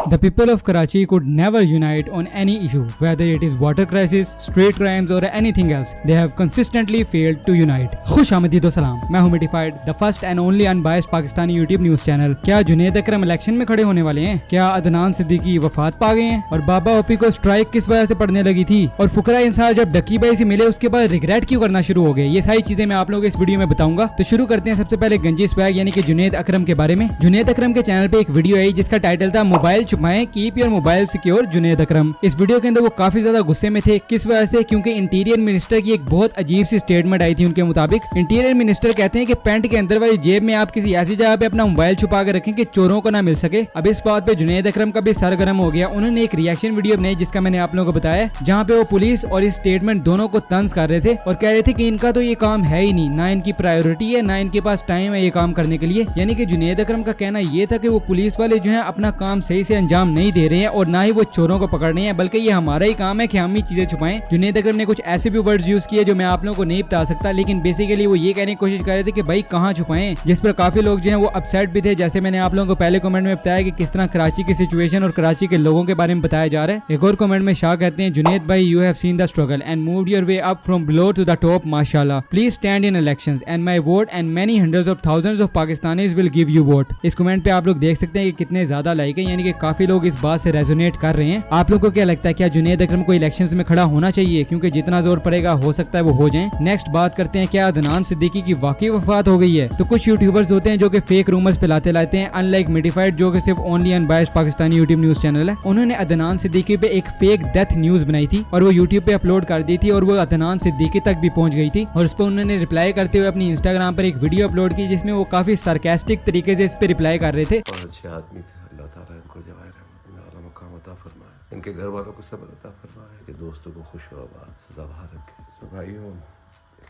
The people of Karachi could never unite on any issue, whether it is water crisis, street crimes or anything else. They have consistently failed to unite. खुश आमदीद व सलाम, मैं हूं मिटिफाइड, the first and only unbiased Pakistani YouTube news channel. क्या जुनेद अकरम election में खड़े होने वाले हैं? क्या अदनान सिद्दीकी वफात पा गए हैं? और बाबा ओपी को स्ट्राइक किस वजह से पड़ने लगी थी? और फुकरा इंसान जब डक्की भाई से मिले उसके बाद रिग्रेट क्यों करना शुरू हो गए? ये सारी चीजें मैं आप लोगों को इस वीडियो में बताऊंगा। तो शुरू करते हैं सबसे पहले गंजी स्वैग यानी कि जुनेद अकरम के बारे में। जुनेद अकरम के चैनल पे एक वीडियो आई जिसका टाइटल था मोबाइल छुपाएं, keep your mobile secure Junaid Akram. इस वीडियो के अंदर वो काफी ज्यादा गुस्से में थे। किस वजह से? क्योंकि इंटीरियर मिनिस्टर की एक बहुत अजीब सी स्टेटमेंट आई थी उनके मुताबिक। इंटीरियर मिनिस्टर कहते हैं कि पैंट के अंदर वाली जेब में आप किसी ऐसी जगह पे अपना मोबाइल छुपा कर रखें कि चोरों को ना मिल सके। अब इस बात पे जुनेद अकरम का भी सर गर्म हो गया। उन्होंने एक रिएक्शन वीडियो बनाई जिसका मैंने आप लोगों को बताया, जहाँ पे वो पुलिस और इस स्टेटमेंट दोनों को तंज कर रहे थे और कह रहे थे कि इनका तो ये काम है ही नहीं, ना इनकी प्रायोरिटी है, ना इनके पास टाइम है ये काम करने के लिए। यानी कि जुनेद अकरम का कहना ये था कि वो पुलिस वाले जो है अपना काम सही से अंजाम नहीं दे रहे हैं और ना ही वो चोरों को पकड़ रहे हैं, बल्कि ये हमारा ही काम है कि हम ही चीजें छुपाएं। जुनेद अकरम ने कुछ ऐसे भी वर्ड्स यूज किए जो मैं आप लोगों को नहीं बता सकता, लेकिन बेसिकली वो ये कहने की कोशिश कर रहे थे कि भाई कहाँ छुपाएं, जिस पर काफी लोग जो है वो अपसेट भी थे। जैसे मैंने आप लोगों को पहले कमेंट में बताया कि किस तरह कराची की सिचुएशन और कराची के लोगों के बारे में बताया जा रहा है। एक और कमेंट में शाह कहते हैं, जुनेद भाई you have seen the struggle and moved your way up from below to the top, माशाल्लाह। Please stand in elections and my vote and many hundreds of thousands of Pakistanis will give you vote. इस comment पे आप लोग देख सकते हैं कि कितने ज्यादा लाइक है, यानी कि काफी लोग इस बात से रेजोनेट कर रहे हैं। आप लोगों को क्या लगता है, क्या जुनेद अकरम को इलेक्शंस में खड़ा होना चाहिए? क्योंकि जितना जोर पड़ेगा हो सकता है वो हो जाए। नेक्स्ट बात करते हैं, क्या अदनान सिद्दीकी की वाकई वफात हो गई है? तो कुछ यूट्यूबर्स होते हैं जो कि फेक रूमर्स फैलाते लाते हैं, अनलाइक मिटिफाइड जो कि सिर्फ only unbiased Pakistani YouTube news channel है। उन्होंने अदनान सिद्दीकी पे एक फेक डेथ न्यूज बनाई थी और वो यूट्यूब पे अपलोड कर दी थी और वो अदनान सिद्दीकी तक भी पहुंच गई थी। और उस पर उन्होंने रिप्लाई करते हुए अपनी इंस्टाग्राम पर एक वीडियो अपलोड की जिसमें वो काफी सार्कास्टिक तरीके से इस पे रिप्लाई कर रहे थे। अच्छे आदमी थे, अल्लाह ताला इनको जवाहिर रहमत में आला मकाम अता फरमाए, इनके घर वालों को सब्र अता फरमाए, कि दोस्तों को खुश व आबाद सदा बाहर रखे। तो भाइयों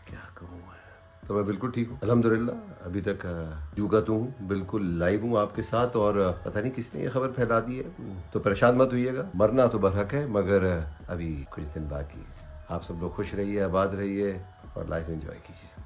क्या कहूँ मैं, तो मैं बिल्कुल ठीक हूँ अल्हम्दुलिल्लाह। अभी तक जुगत हूँ, बिल्कुल लाइव हूँ आपके साथ। और पता नहीं किसने ये खबर फैला दी है, तो परेशान मत होइएगा, मरना तो बरहक है, मगर अभी कुछ दिन बाकी। आप सब लोग खुश रहिए, आबाद रहिए और लाइफ एंजॉय कीजिए।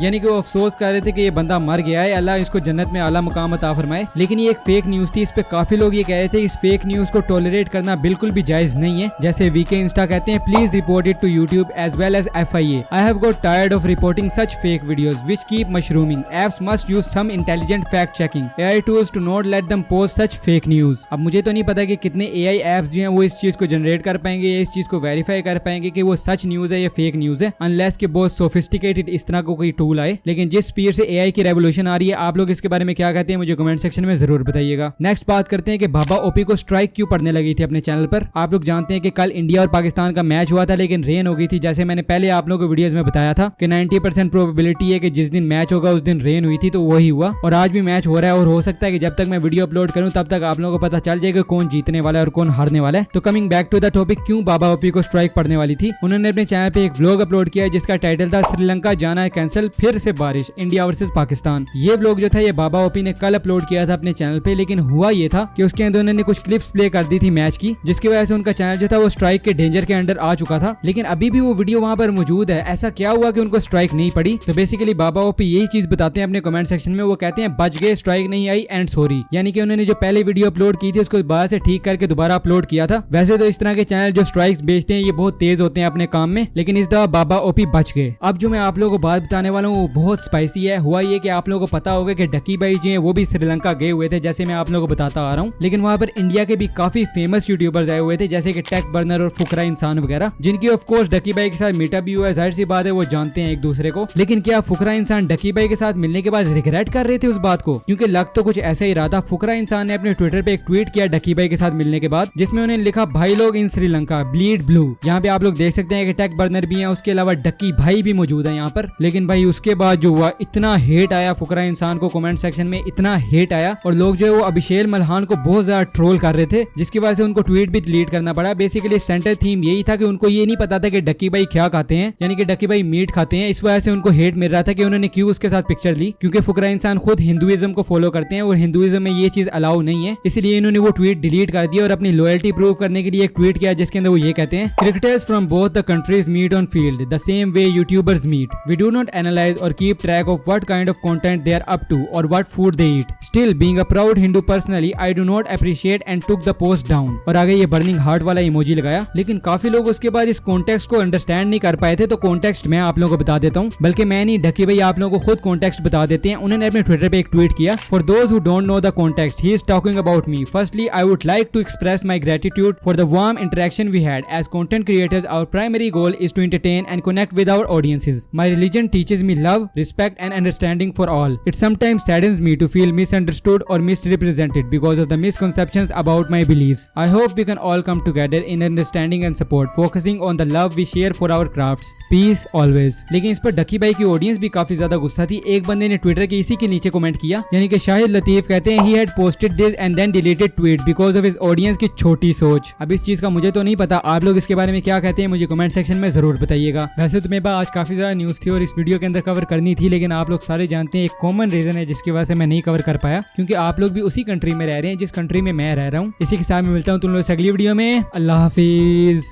यानी कि वो अफसोस कर रहे थे कि ये बंदा मर गया है, अल्लाह इसको जन्नत में आला मुकाम अता फरमाए। लेकिन ये एक फेक न्यूज थी, इस पे काफी लोग ये कह रहे थे इस फेक न्यूज को टॉलरेट करना बिल्कुल भी जायज नहीं है। जैसे वीके इंस्टा कहते हैं, please report it to YouTube as well as FIA। I have got tired of reporting such fake videos which keep mushrooming. Apps must use some intelligent fact checking. AI tools to not let them post such fake news. अब मुझे तो नहीं पता कि कितने AI apps जो हैं वो इस चीज को जनरेट कर पाएंगे या इस चीज को वेरीफाई कर पाएंगे कि वो सच न्यूज है या फेक न्यूज है, अनलेस कि बहुत सोफिस्टिकेटेड इस तरह को कोई टूल आए। लेकिन जिस स्पीड से AI की रेवोल्यूशन आ रही है, आप लोग इसके बारे में क्या कहते हैं मुझे कमेंट सेक्शन में जरूर बताइएगा। नेक्स्ट बात करते हैं कि बाबा ओपी को स्ट्राइक क्यों पड़ने लगी थी अपने चैनल पर। आप लोग जानते हैं कि कल इंडिया और पाकिस्तान का मैच हुआ था, लेकिन रेन हो गई थी। जैसे मैंने पहले आप लोगों को वीडियोस में बताया था कि 90% प्रोबेबिलिटी है कि जिस दिन मैच होगा उस दिन रेन हुई थी, तो वही हुआ। और आज भी मैच हो रहा है और हो सकता है कि जब तक मैं वीडियो अपलोड करूं तब तक आप लोगों को पता चल जाएगा कौन जीतने वाला है और कौन हारने वाला है। तो coming back to the topic, क्यों बाबा ओपी को स्ट्राइक पड़ने वाली थी। उन्होंने अपने चैनल पे एक व्लॉग अपलोड किया जिसका टाइटल था श्रीलंका जाना है कैंसिल, फिर से बारिश, इंडिया वर्सेस पाकिस्तान। ये व्लॉग जो था ये बाबा ओपी ने कल अपलोड किया था अपने चैनल पे, लेकिन हुआ ये था कि उसके अंदर उन्होंने कुछ क्लिप्स प्ले कर दी थी मैच की, जिसकी वजह से उनका चैनल जो था वो स्ट्राइक के डेंजर के अंडर आ चुका था। लेकिन अभी भी वो वीडियो वहां पर मौजूद है। ऐसा क्या हुआ कि उनको स्ट्राइक नहीं पड़ी? तो बेसिकली बाबा ओपी यही चीज बताते हैं अपने कमेंट सेक्शन में। वो कहते हैं बच गए, स्ट्राइक नहीं आई एंड सॉरी। यानी कि उन्होंने जो पहले वीडियो अपलोड की थी उसको दोबारा से ठीक करके दोबारा अपलोड किया था। वैसे तो इस तरह के चैनल जो स्ट्राइक्स बेचते हैं ये बहुत तेज होते हैं अपने काम में, लेकिन इस दफा बाबा ओपी बच गए। अब जो मैं आप लोगों को बात बताने वाला हूँ वो बहुत स्पाइसी है। हुआ ये कि आप लोगों को पता होगा कि डक्की भाई जी हैं वो भी श्रीलंका गए हुए थे, जैसे मैं आप लोगों को बताता आ रहा हूँ। लेकिन वहाँ पर इंडिया के भी काफी फेमस यूट्यूबर्स आए हुए थे, जैसे कि टेक बर्नर और फुकरा इंसान वगैरह, जिनकी ऑफ कोर्स डक्की भाई के साथ मीटअप भी हुआ है। जाहिर सी बात है वो जानते हैं एक दूसरे को। लेकिन क्या फुकरा इंसान डक्की भाई के साथ मिलने के बाद रिग्रेट कर रहे थे उस बात को? क्योंकि लग तो कुछ ऐसा ही रहा था। फुकरा इंसान ने अपने ट्विटर पे एक ट्वीट किया डक्की भाई के साथ मिलने के बाद, जिसमें उन्होंने लिखा भाई लोग इन श्रीलंका ब्लीड ब्लू। यहाँ पे आप लोग देख सकते हैं कि टेक बर्नर भी है, उसके अलावा डक्की भाई भी मौजूद है यहाँ पर। लेकिन भाई उसके बाद जो हुआ, इतना हेट आया फुकरा इंसान को, कमेंट सेक्शन में इतना हेट आया और लोग जो है वो अभिषेक मल्हान को बहुत ज्यादा ट्रोल कर रहे थे, जिसकी वजह से उनको ट्वीट भी डिलीट करना पड़ा। बेसिकली सेंटर थीम यही था कि उनको ये नहीं पता था कि डक्की भाई क्या खाते हैं, यानी कि डक्की भाई मीट खाते हैं। इस वजह से उनको हेट मिल रहा था कि उन्होंने क्यों उसके साथ पिक्चर ली, क्योंकि फुकरा इंसान खुद हिंदुइज्म को फॉलो करते हैं और हिंदुइज्म में ये चीज अलाउ नहीं है, इसलिए इन्होंने वो ट्वीट डिलीट कर दिया और अपनी लॉयल्टी प्रूव करने के लिए एक ट्वीट किया जिसके अंदर वो ये कहते हैं, cricketers from both the countries meet on field the same way YouTubers meet, we do not analyse analyze or keep track of what kind of content they are up to or what food they eat. Still, being a proud Hindu personally, I do not appreciate and took the post down. और आगे ये burning heart वाला emoji लगाया। लेकिन काफी लोग उसके बाद इस कॉन्टेक्स्ट को अंडरस्टैंड नहीं कर पाए थे, तो कॉन्टेक्स्ट मैं आप लोगों को बता देता हूँ। बल्कि मैं नहीं, ढकी भाई आप लोगों को खुद कॉन्टेक्स्ट बता देते हैं। उन्होंने अपने ट्विटर पे एक ट्वीट किया, for those who don't know the context, he is talking about me. Firstly, I would like to express my gratitude for the warm interaction we had as content creators. Our primary goal is to entertain and connect with our audiences. My religion teaches me love, respect and understanding for all. It sometimes saddens me to feel misunderstood or misrepresented because of the misconceptions about my beliefs. I hope we can all come together in understanding and support, focusing on the love we share for our crafts. Peace always. लेकिन इस पर ढकी भाई की audience भी काफी ज्यादा गुस्सा थी। एक बंदे ने ट्विटर के इसी के नीचे कमेंट किया, यानी कि शाहिद लतीफ कहते हैं, he had posted this and then deleted tweet because of his audience की छोटी सोच। अब इस चीज का मुझे तो नहीं पता, आप लोग इसके बारे में क्या कहते हैं मुझे कमेंट सेक्शन में जरूर बताइएगा। वैसे तो मेरे पास आज काफी ज्यादा न्यूज थी और इस वीडियो के अंदर कवर करनी थी, लेकिन आप लोग सारे जानते हैं एक कॉमन रीजन है जिसकी वजह से मैं नहीं कवर कर पाया, क्योंकि आप लोग भी उसी कंट्री में रह रहे हैं जिस कंट्री में मैं रह रहा हूँ। इसी के साथ में मिलता हूँ तुम लोग अगली वीडियो में। अल्लाह हाफिज।